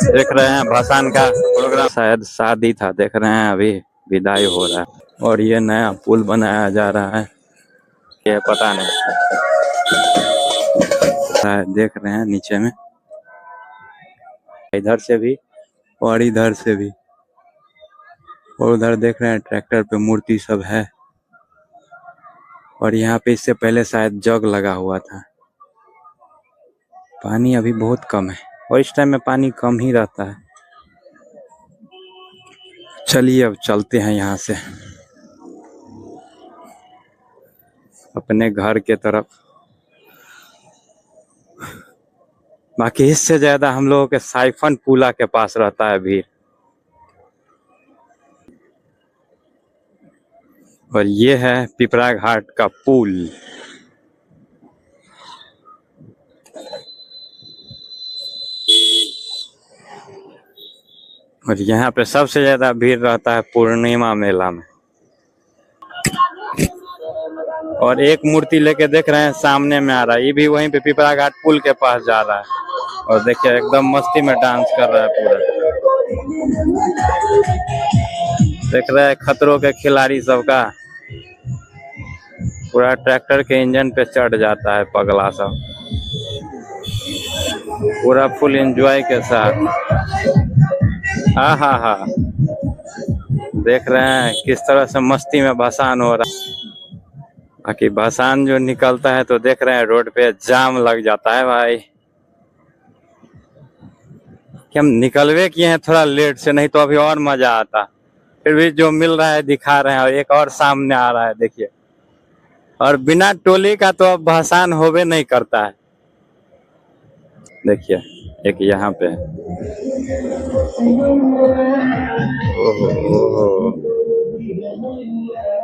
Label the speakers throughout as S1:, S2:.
S1: देख रहे हैं भसान का प्रोग्राम, शायद शादी था, देख रहे हैं अभी विदाई हो रहा है। और ये नया पुल बनाया जा रहा है, ये पता नहीं, देख रहे हैं नीचे में, इधर से भी और इधर से भी, और उधर देख रहे हैं ट्रैक्टर पे मूर्ति सब है। और यहाँ पे इससे पहले शायद जग लगा हुआ था। पानी अभी बहुत कम है और इस टाइम में पानी कम ही रहता है। चलिए अब चलते हैं यहाँ से अपने घर के तरफ। बाकी इससे ज्यादा हम लोगों के साइफन पुला के पास रहता है भीड़। और ये है पिपरा घाट का पुल। और यहाँ पे सबसे ज्यादा भीड़ रहता है पूर्णिमा मेला में। और एक मूर्ति लेके देख रहे हैं सामने में आ रहा है, ये भी वहीं पे पिपरा घाट पुल के पास जा रहा है। और देखिए एकदम मस्ती में डांस कर रहा है पूरा। देख रहे हैं खतरों के खिलाड़ी सबका, पूरा ट्रैक्टर के इंजन पे चढ़ जाता है पगला सब, पूरा फुल एंजॉय के साथ। हा देख रहे हैं किस तरह से मस्ती में भसान हो रहा है। बाकी भसान जो निकलता है तो देख रहे हैं रोड पे जाम लग जाता है भाई। कि हम निकलवे किए हैं थोड़ा लेट से, नहीं तो अभी और मजा आता। फिर भी जो मिल रहा है दिखा रहे हैं। और एक और सामने आ रहा है देखिए। और बिना टोली का तो अब भसान होवे नहीं करता है। देखिए एक यहाँ पे, ओहो,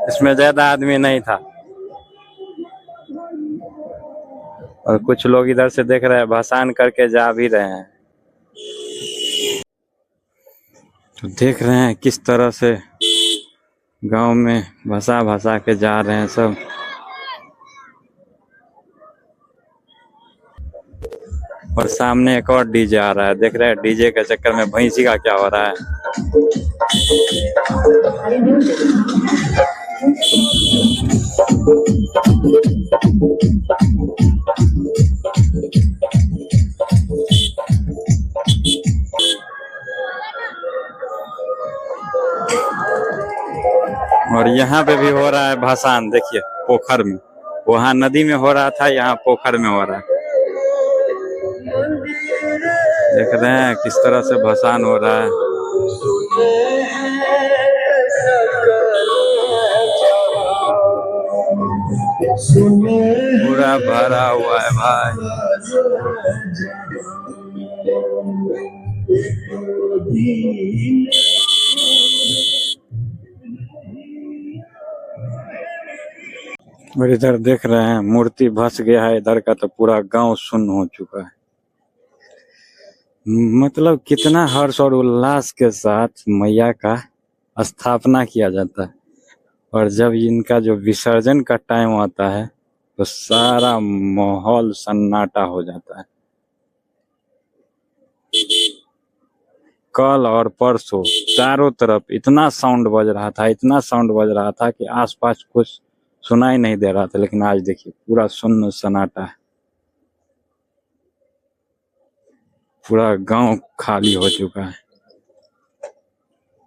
S1: इसमें ज्यादा आदमी नहीं था। और कुछ लोग इधर से देख रहे हैं, भसान करके जा भी रहे हैं। तो देख रहे हैं किस तरह से गांव में भसा के जा रहे हैं सब। और सामने एक और डीजे आ रहा है, देख रहे हैं डीजे के चक्कर में भैंसी का क्या हो रहा है। और यहाँ पे भी हो रहा है भसान, देखिए पोखर में। वहाँ नदी में हो रहा था, यहाँ पोखर में हो रहा है। देख रहे हैं किस तरह से भसान हो रहा है। पूरा भरा हुआ है भाई। और इधर देख रहे हैं मूर्ति भस गया है, इधर का तो पूरा गांव सुन्न हो चुका है। मतलब कितना हर्ष और उल्लास के साथ मैया का स्थापना किया जाता है। और जब इनका जो विसर्जन का टाइम आता है तो सारा माहौल सन्नाटा हो जाता है। कल और परसों चारों तरफ इतना साउंड बज रहा था, इतना साउंड बज रहा था कि आसपास कुछ सुनाई नहीं दे रहा था। लेकिन आज देखिए पूरा सुन्न सन्नाटा है, पूरा गांव खाली हो चुका है।